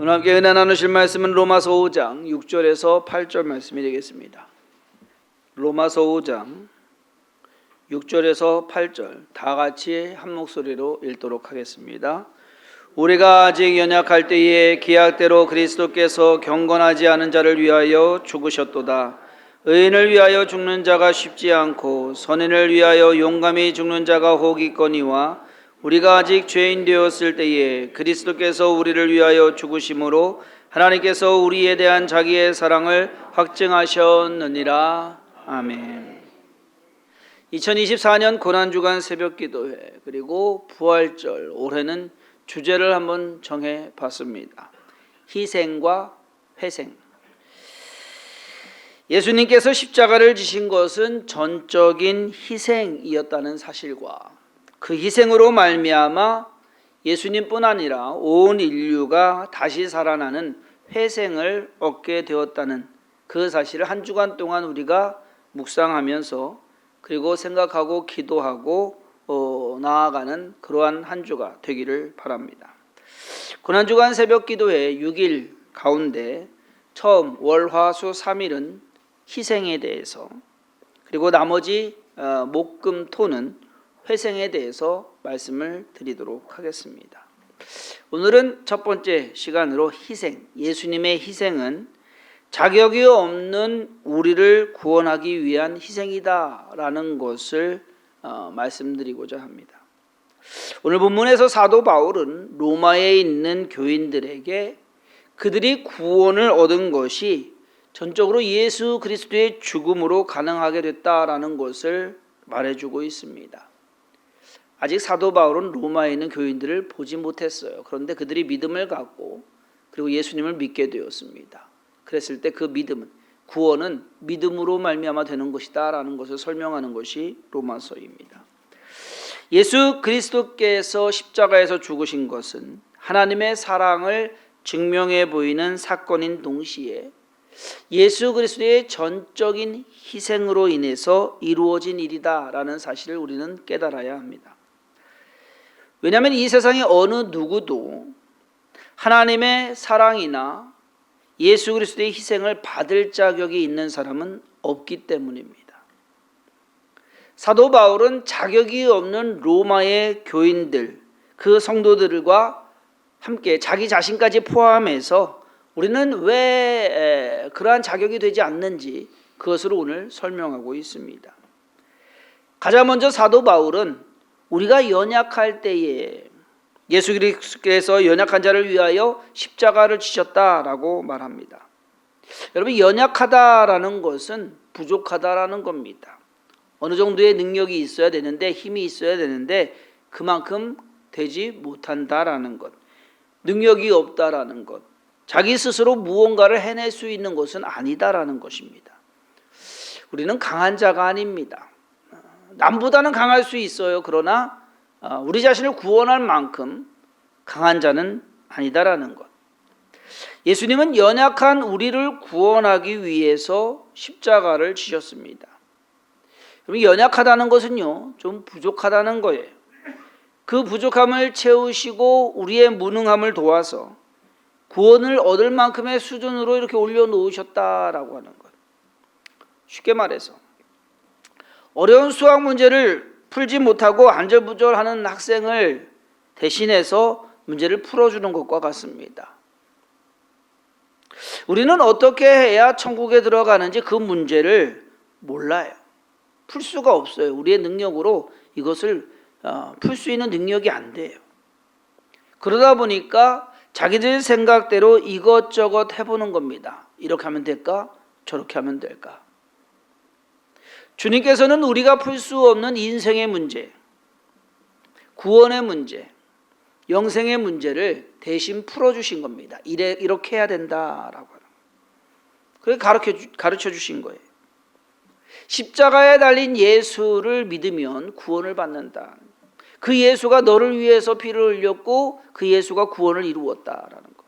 오늘 함께 은혜 나누실 말씀은 로마서 5장 6절에서 8절 말씀이 되겠습니다. 로마서 5장 6절에서 8절 다 같이 한 목소리로 읽도록 하겠습니다. 우리가 아직 연약할 때에 기약대로 그리스도께서 경건하지 않은 자를 위하여 죽으셨도다. 의인을 위하여 죽는 자가 쉽지 않고 선인을 위하여 용감히 죽는 자가 혹 있거니와 우리가 아직 죄인 되었을 때에 그리스도께서 우리를 위하여 죽으심으로 하나님께서 우리에 대한 자기의 사랑을 확증하셨느니라. 아멘. 2024년 고난주간 새벽기도회 그리고 부활절, 올해는 주제를 한번 정해봤습니다. 희생과 회생. 예수님께서 십자가를 지신 것은 전적인 희생이었다는 사실과 그 희생으로 말미암아 예수님뿐 아니라 온 인류가 다시 살아나는 회생을 얻게 되었다는 그 사실을 한 주간 동안 우리가 묵상하면서 그리고 생각하고 기도하고 나아가는 그러한 한 주가 되기를 바랍니다. 고난주간 새벽기도회 6일 가운데 처음 월화수 3일은 희생에 대해서, 그리고 나머지 목금토는 회생에 대해서 말씀을 드리도록 하겠습니다. 오늘은 첫 번째 시간으로 희생, 예수님의 희생은 자격이 없는 우리를 구원하기 위한 희생이다라는 것을 말씀드리고자 합니다. 오늘 본문에서 사도 바울은 로마에 있는 교인들에게 그들이 구원을 얻은 것이 전적으로 예수 그리스도의 죽음으로 가능하게 됐다라는 것을 말해주고 있습니다. 아직 사도 바울은 로마에 있는 교인들을 보지 못했어요. 그런데 그들이 믿음을 갖고 그리고 예수님을 믿게 되었습니다. 그랬을 때 그 믿음은, 구원은 믿음으로 말미암아 되는 것이다 라는 것을 설명하는 것이 로마서입니다. 예수 그리스도께서 십자가에서 죽으신 것은 하나님의 사랑을 증명해 보이는 사건인 동시에 예수 그리스도의 전적인 희생으로 인해서 이루어진 일이다 라는 사실을 우리는 깨달아야 합니다. 왜냐하면 이 세상에 어느 누구도 하나님의 사랑이나 예수 그리스도의 희생을 받을 자격이 있는 사람은 없기 때문입니다. 사도 바울은 자격이 없는 로마의 교인들, 그 성도들과 함께 자기 자신까지 포함해서 우리는 왜 그러한 자격이 되지 않는지 그것을 오늘 설명하고 있습니다. 가장 먼저 사도 바울은 우리가 연약할 때에 예수 그리스도께서 연약한 자를 위하여 십자가를 지셨다라고 말합니다. 여러분, 연약하다라는 것은 부족하다라는 겁니다. 어느 정도의 능력이 있어야 되는데, 힘이 있어야 되는데 그만큼 되지 못한다라는 것, 능력이 없다라는 것, 자기 스스로 무언가를 해낼 수 있는 것은 아니다라는 것입니다. 우리는 강한 자가 아닙니다. 남보다는 강할 수 있어요. 그러나 우리 자신을 구원할 만큼 강한 자는 아니다라는 것. 예수님은 연약한 우리를 구원하기 위해서 십자가를 지셨습니다. 연약하다는 것은요, 좀 부족하다는 거예요. 그 부족함을 채우시고 우리의 무능함을 도와서 구원을 얻을 만큼의 수준으로 이렇게 올려놓으셨다라고 하는 것. 쉽게 말해서 어려운 수학 문제를 풀지 못하고 안절부절하는 학생을 대신해서 문제를 풀어주는 것과 같습니다. 우리는 어떻게 해야 천국에 들어가는지 그 문제를 몰라요. 풀 수가 없어요. 우리의 능력으로 이것을 풀 수 있는 능력이 안 돼요. 그러다 보니까 자기들 생각대로 이것저것 해보는 겁니다. 이렇게 하면 될까? 저렇게 하면 될까? 주님께서는 우리가 풀 수 없는 인생의 문제, 구원의 문제, 영생의 문제를 대신 풀어주신 겁니다. 이렇게 해야 된다라고 하는 거예요. 가르쳐 주신 거예요. 십자가에 달린 예수를 믿으면 구원을 받는다. 그 예수가 너를 위해서 피를 흘렸고 그 예수가 구원을 이루었다라는 것.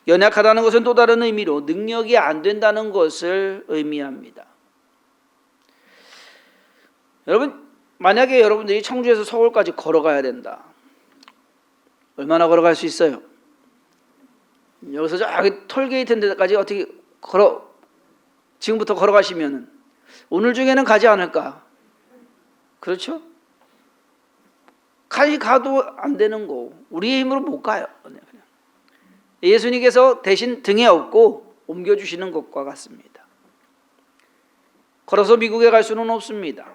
연약하다는 것은 또 다른 의미로 능력이 안 된다는 것을 의미합니다. 여러분, 만약에 여러분들이 청주에서 서울까지 걸어가야 된다. 얼마나 걸어갈 수 있어요? 여기서 저기 톨게이트 데까지 어떻게 지금부터 걸어가시면은 오늘 중에는 가지 않을까? 그렇죠? 가도 안 되는 거. 우리의 힘으로 못 가요. 그냥. 예수님께서 대신 등에 업고 옮겨주시는 것과 같습니다. 걸어서 미국에 갈 수는 없습니다.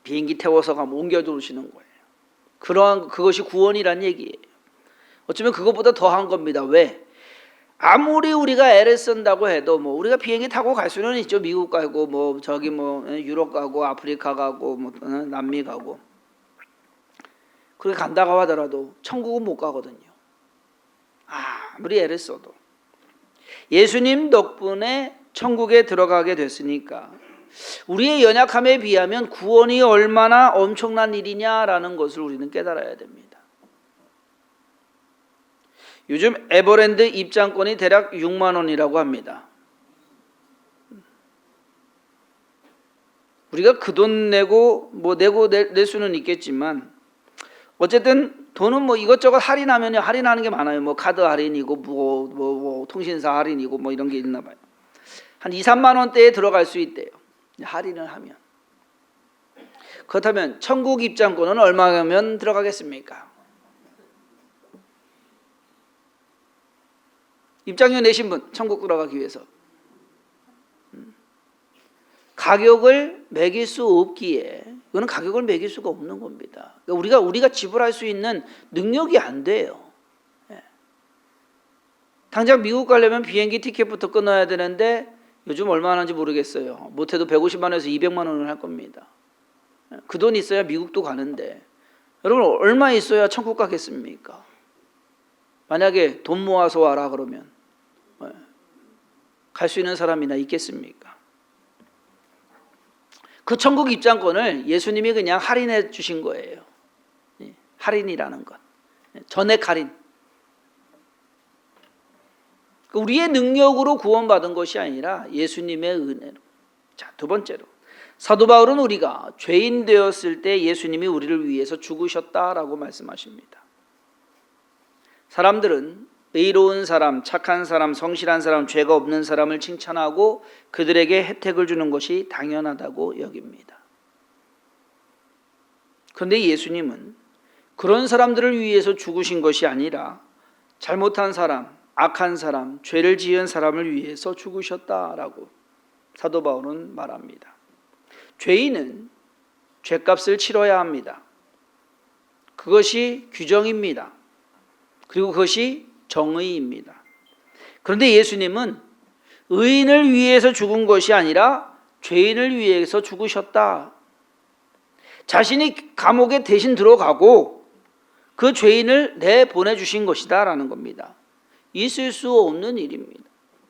비행기 태워서 가면 옮겨주시는 거예요. 그것이 구원이란 얘기예요. 어쩌면 그것보다 더한 겁니다. 왜? 아무리 우리가 애를 쓴다고 해도 우리가 비행기 타고 갈 수는 있죠. 미국 가고 저기 유럽 가고 아프리카 가고 남미 가고. 그렇게 간다고 하더라도 천국은 못 가거든요. 아무리 애를 써도. 예수님 덕분에 천국에 들어가게 됐으니까 우리의 연약함에 비하면 구원이 얼마나 엄청난 일이냐라는 것을 우리는 깨달아야 됩니다. 요즘 에버랜드 입장권이 대략 6만 원이라고 합니다. 우리가 그 돈 내고 낼 수는 있겠지만 어쨌든 돈은 이것저것 할인하면 할인하는 게 많아요. 카드 할인이고 통신사 할인이고 이런 게 있나 봐요. 한 2, 3만 원대에 들어갈 수 있대요. 할인을 하면. 그렇다면 천국 입장권은 얼마면 들어가겠습니까? 입장료 내신 분, 천국 들어가기 위해서. 가격을 매길 수 없기에, 이거는 가격을 매길 수가 없는 겁니다. 그러니까 우리가 지불할 수 있는 능력이 안 돼요. 당장 미국 가려면 비행기 티켓부터 끊어야 되는데 요즘 얼마 하는지 모르겠어요. 못해도 150만 원에서 200만 원을 할 겁니다. 그 돈 있어야 미국도 가는데 여러분 얼마 있어야 천국 가겠습니까? 만약에 돈 모아서 와라 그러면 갈 수 있는 사람이나 있겠습니까? 그 천국 입장권을 예수님이 그냥 할인해 주신 거예요. 할인이라는 것. 전액 할인. 우리의 능력으로 구원받은 것이 아니라 예수님의 은혜로. 자, 두 번째로. 사도 바울은 우리가 죄인 되었을 때 예수님이 우리를 위해서 죽으셨다라고 말씀하십니다. 사람들은 의로운 사람, 착한 사람, 성실한 사람, 죄가 없는 사람을 칭찬하고 그들에게 혜택을 주는 것이 당연하다고 여깁니다. 그런데 예수님은 그런 사람들을 위해서 죽으신 것이 아니라 잘못한 사람, 악한 사람, 죄를 지은 사람을 위해서 죽으셨다라고 사도 바울은 말합니다. 죄인은 죄값을 치러야 합니다. 그것이 규정입니다. 그리고 그것이 정의입니다. 그런데 예수님은 의인을 위해서 죽은 것이 아니라 죄인을 위해서 죽으셨다. 자신이 감옥에 대신 들어가고 그 죄인을 내보내주신 것이다 라는 겁니다. 있을 수 없는 일입니다.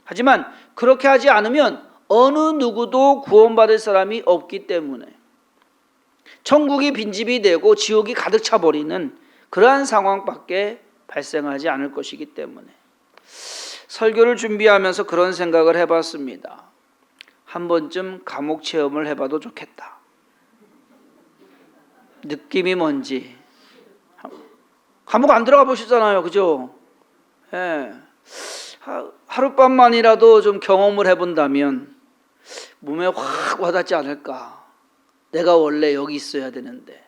하지만 그렇게 하지 않으면 어느 누구도 구원받을 사람이 없기 때문에 천국이 빈집이 되고 지옥이 가득 차버리는 그러한 상황밖에 발생하지 않을 것이기 때문에 설교를 준비하면서 그런 생각을 해봤습니다. 한 번쯤 감옥 체험을 해봐도 좋겠다. 느낌이 뭔지. 감옥 안 들어가 보셨잖아요, 그죠? 예. 하룻밤만이라도 좀 경험을 해본다면 몸에 확 와닿지 않을까. 내가 원래 여기 있어야 되는데,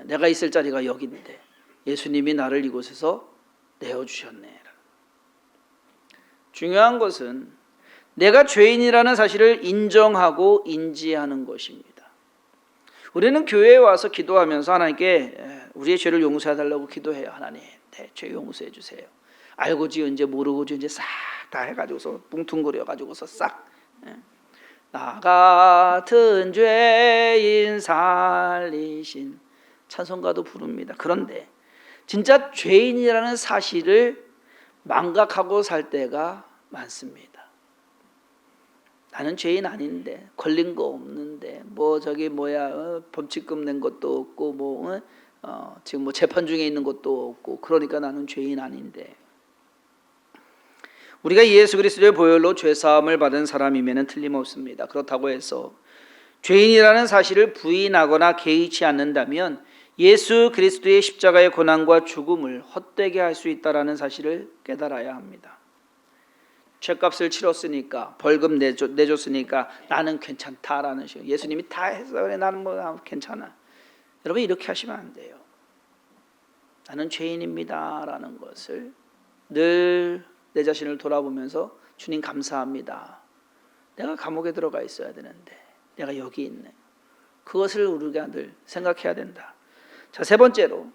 내가 있을 자리가 여기인데 예수님이 나를 이곳에서 내어주셨네. 중요한 것은 내가 죄인이라는 사실을 인정하고 인지하는 것입니다. 우리는 교회에 와서 기도하면서 하나님께 우리의 죄를 용서해달라고 기도해요. 하나님, 내 죄 용서해 주세요. 알고 지은지 모르고 지은지 싹 다 해가지고서 뭉퉁거려가지고서 싹 나 같은 죄인 살리신 찬송가도 부릅니다. 그런데 진짜 죄인이라는 사실을 망각하고 살 때가 많습니다. 나는 죄인 아닌데, 걸린 거 없는데, 범칙금 낸 것도 없고, 지금 재판 중에 있는 것도 없고, 그러니까 나는 죄인 아닌데. 우리가 예수 그리스도의 보혈로 죄 사함을 받은 사람이면 틀림없습니다. 그렇다고 해서 죄인이라는 사실을 부인하거나 개의치 않는다면 예수 그리스도의 십자가의 고난과 죽음을 헛되게 할 수 있다는 사실을 깨달아야 합니다. 죄값을 치렀으니까, 벌금 내줬으니까 나는 괜찮다라는 식으로, 예수님이 다 해서 그래 나는 뭐 괜찮아. 여러분 이렇게 하시면 안 돼요. 나는 죄인입니다 라는 것을 늘 내 자신을 돌아보면서 주님 감사합니다. 내가 감옥에 들어가 있어야 되는데 내가 여기 있네. 그것을 우리가 늘 생각해야 된다. 자, 세 번째로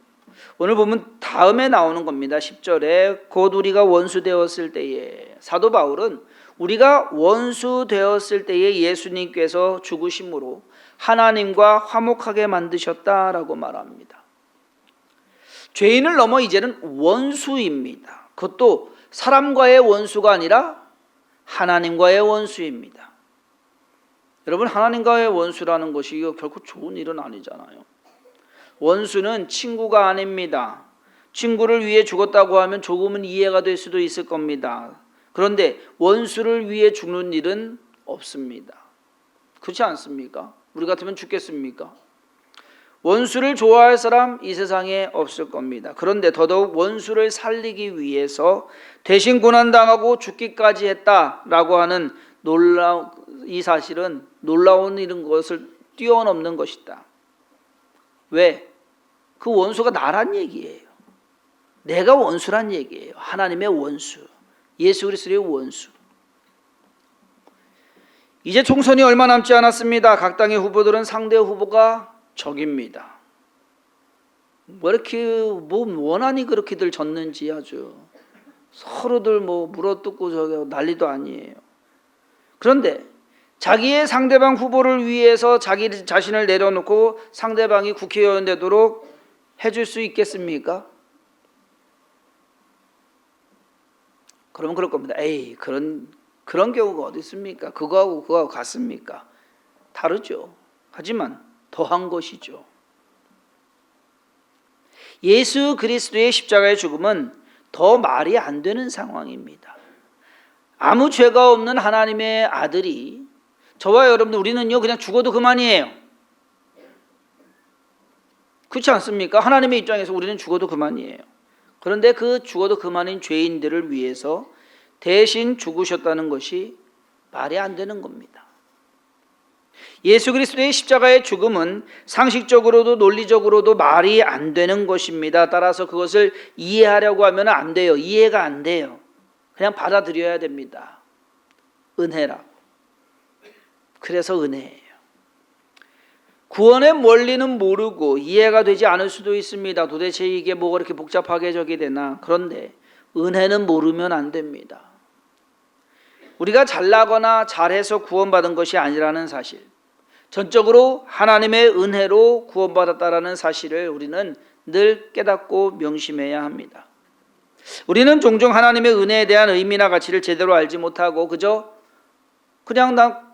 오늘 보면 다음에 나오는 겁니다. 10절에 곧 우리가 원수 되었을 때에, 사도 바울은 우리가 원수 되었을 때에 예수님께서 죽으심으로 하나님과 화목하게 만드셨다라고 말합니다. 죄인을 넘어 이제는 원수입니다. 그것도 사람과의 원수가 아니라 하나님과의 원수입니다. 여러분, 하나님과의 원수라는 것이 결코 좋은 일은 아니잖아요. 원수는 친구가 아닙니다. 친구를 위해 죽었다고 하면 조금은 이해가 될 수도 있을 겁니다. 그런데 원수를 위해 죽는 일은 없습니다. 그렇지 않습니까? 우리 같으면 죽겠습니까? 원수를 좋아할 사람 이 세상에 없을 겁니다. 그런데 더더욱 원수를 살리기 위해서 대신 고난당하고 죽기까지 했다라고 하는 이 사실은 놀라운 이런 것을 뛰어넘는 것이다. 왜? 그 원수가 나란 얘기예요. 내가 원수란 얘기예요. 하나님의 원수, 예수 그리스도의 원수. 이제 총선이 얼마 남지 않았습니다. 각 당의 후보들은 상대 후보가 적입니다. 뭐 이렇게 원한이 그렇게들 졌는지 아주 서로들 물어뜯고 저기 난리도 아니에요. 그런데 자기의 상대방 후보를 위해서 자기 자신을 내려놓고 상대방이 국회의원 되도록 해줄 수 있겠습니까? 그러면 그럴 겁니다. 에이, 그런 경우가 어디 있습니까? 그거하고 같습니까? 다르죠. 하지만 더한 것이죠. 예수 그리스도의 십자가의 죽음은 더 말이 안 되는 상황입니다. 아무 죄가 없는 하나님의 아들이, 저와 여러분들 우리는요 그냥 죽어도 그만이에요. 그렇지 않습니까? 하나님의 입장에서 우리는 죽어도 그만이에요. 그런데 그 죽어도 그만인 죄인들을 위해서 대신 죽으셨다는 것이 말이 안 되는 겁니다. 예수 그리스도의 십자가의 죽음은 상식적으로도 논리적으로도 말이 안 되는 것입니다. 따라서 그것을 이해하려고 하면 안 돼요. 이해가 안 돼요. 그냥 받아들여야 됩니다. 은혜라고. 그래서 은혜예요. 구원의 원리는 모르고 이해가 되지 않을 수도 있습니다. 도대체 이게 뭐가 그렇게 복잡하게 저기 되나. 그런데 은혜는 모르면 안 됩니다. 우리가 잘나거나 잘해서 구원받은 것이 아니라는 사실, 전적으로 하나님의 은혜로 구원받았다라는 사실을 우리는 늘 깨닫고 명심해야 합니다. 우리는 종종 하나님의 은혜에 대한 의미나 가치를 제대로 알지 못하고 그냥 나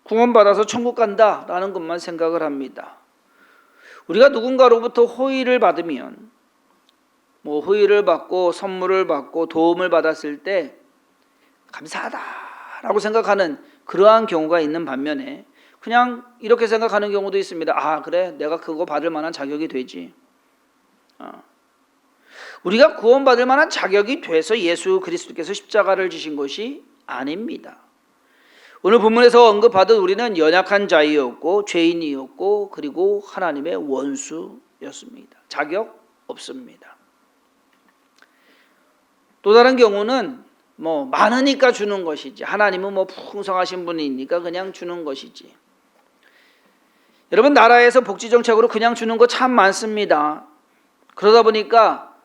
구원받아서 천국 간다라는 것만 생각을 합니다. 우리가 누군가로부터 호의를 받으면, 호의를 받고 선물을 받고 도움을 받았을 때 감사하다라고 생각하는 그러한 경우가 있는 반면에 그냥 이렇게 생각하는 경우도 있습니다. 아, 그래, 내가 그거 받을 만한 자격이 되지. 우리가 구원받을 만한 자격이 돼서 예수 그리스도께서 십자가를 지신 것이 아닙니다. 오늘 본문에서 언급하듯 우리는 연약한 자이었고 죄인이었고 그리고 하나님의 원수였습니다. 자격 없습니다. 또 다른 경우는 많으니까 주는 것이지, 하나님은 풍성하신 분이니까 그냥 주는 것이지. 여러분, 나라에서 복지정책으로 그냥 주는 거 참 많습니다. 그러다 보니까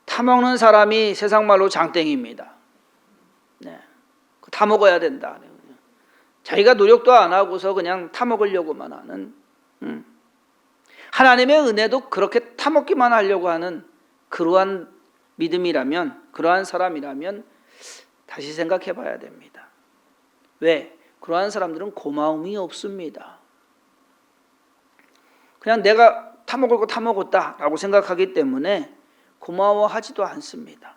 타먹는 사람이 세상 말로 장땡입니다. 네. 타먹어야 된다. 자기가 노력도 안 하고서 그냥 타먹으려고만 하는, 하나님의 은혜도 그렇게 타먹기만 하려고 하는 그러한 믿음이라면, 그러한 사람이라면 다시 생각해 봐야 됩니다. 왜? 그러한 사람들은 고마움이 없습니다. 그냥 내가 타먹을 거 타먹었다라고 생각하기 때문에 고마워하지도 않습니다.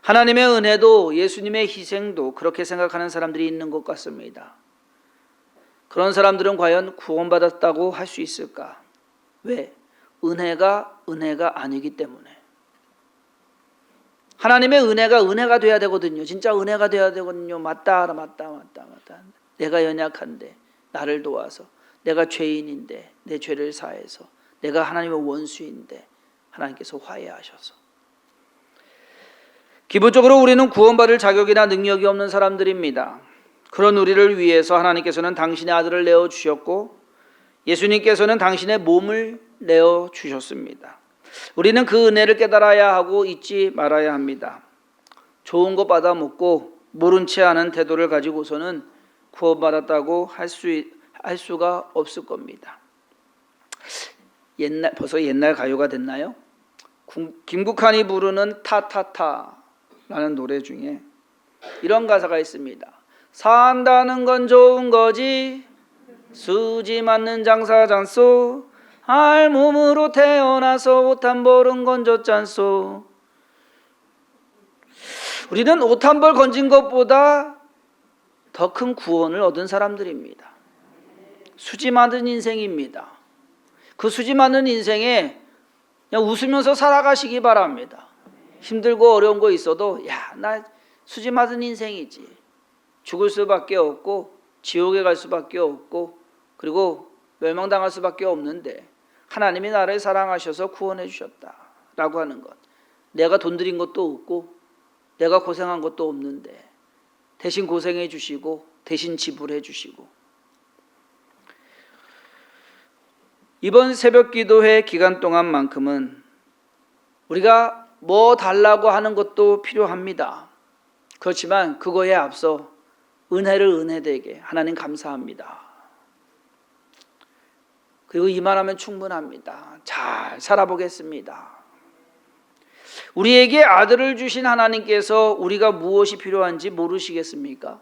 하나님의 은혜도 예수님의 희생도 그렇게 생각하는 사람들이 있는 것 같습니다. 그런 사람들은 과연 구원받았다고 할 수 있을까? 왜? 은혜가 아니기 때문에. 하나님의 은혜가 돼야 되거든요. 진짜 은혜가 돼야 되거든요. 맞다. 내가 연약한데 나를 도와서, 내가 죄인인데 내 죄를 사해서, 내가 하나님의 원수인데 하나님께서 화해하셔서. 기본적으로 우리는 구원받을 자격이나 능력이 없는 사람들입니다. 그런 우리를 위해서 하나님께서는 당신의 아들을 내어주셨고 예수님께서는 당신의 몸을 내어주셨습니다. 우리는 그 은혜를 깨달아야 하고 잊지 말아야 합니다. 좋은 거 받아 먹고 모른 채 하는 태도를 가지고서는 구원받았다고 할 수가 없을 겁니다. 벌써 옛날 가요가 됐나요? 김국환이 부르는 타타타라는 노래 중에 이런 가사가 있습니다. 산다는 건 좋은 거지 수지 맞는 장사잖소 알몸으로 태어나서 옷 한 벌은 건졌잖소. 우리는 옷 한 벌 건진 것보다 더 큰 구원을 얻은 사람들입니다. 수지 맞은 인생입니다. 그 수지 맞는 인생에 그냥 웃으면서 살아가시기 바랍니다. 힘들고 어려운 거 있어도 나 수지 맞은 인생이지. 죽을 수밖에 없고 지옥에 갈 수밖에 없고 그리고 멸망당할 수밖에 없는데 하나님이 나를 사랑하셔서 구원해 주셨다라고 하는 것. 내가 돈 들인 것도 없고 내가 고생한 것도 없는데 대신 고생해 주시고 대신 지불해 주시고. 이번 새벽 기도회 기간 동안만큼은 우리가 뭐 달라고 하는 것도 필요합니다. 그렇지만 그거에 앞서 은혜를 은혜되게 하나님 감사합니다. 그리고 이만하면 충분합니다. 잘 살아보겠습니다. 우리에게 아들을 주신 하나님께서 우리가 무엇이 필요한지 모르시겠습니까?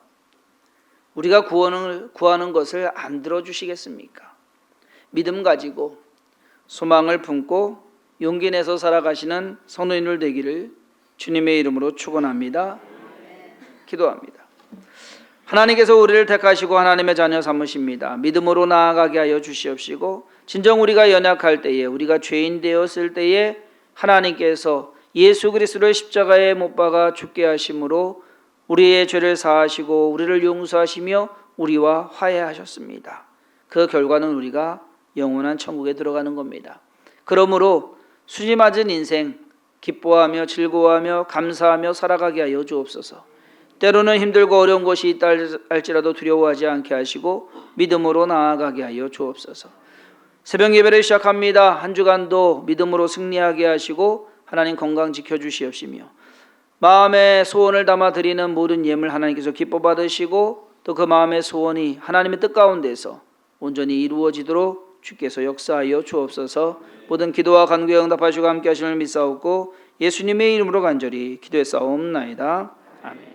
우리가 구하는 것을 안 들어주시겠습니까? 믿음 가지고 소망을 품고 용기 내서 살아가시는 성도님들 되기를 주님의 이름으로 축원합니다. 기도합니다. 하나님께서 우리를 택하시고 하나님의 자녀 삼으십니다. 믿음으로 나아가게 하여 주시옵시고 진정 우리가 연약할 때에 우리가 죄인 되었을 때에 하나님께서 예수 그리스도를 십자가에 못 박아 죽게 하심으로 우리의 죄를 사하시고 우리를 용서하시며 우리와 화해하셨습니다. 그 결과는 우리가 영원한 천국에 들어가는 겁니다. 그러므로 수지 맞은 인생 기뻐하며 즐거워하며 감사하며 살아가게 하여 주옵소서. 때로는 힘들고 어려운 것이 있다 할지라도 두려워하지 않게 하시고 믿음으로 나아가게 하여 주옵소서. 새벽 예배를 시작합니다. 한 주간도 믿음으로 승리하게 하시고 하나님 건강 지켜주시옵시며 마음의 소원을 담아 드리는 모든 예물 하나님께서 기뻐 받으시고 또 그 마음의 소원이 하나님의 뜻 가운데서 온전히 이루어지도록 주께서 역사하여 주옵소서. 모든 기도와 간구에 응답하시고 함께 하시는 믿사옵고 예수님의 이름으로 간절히 기도했사옵나이다. 아멘.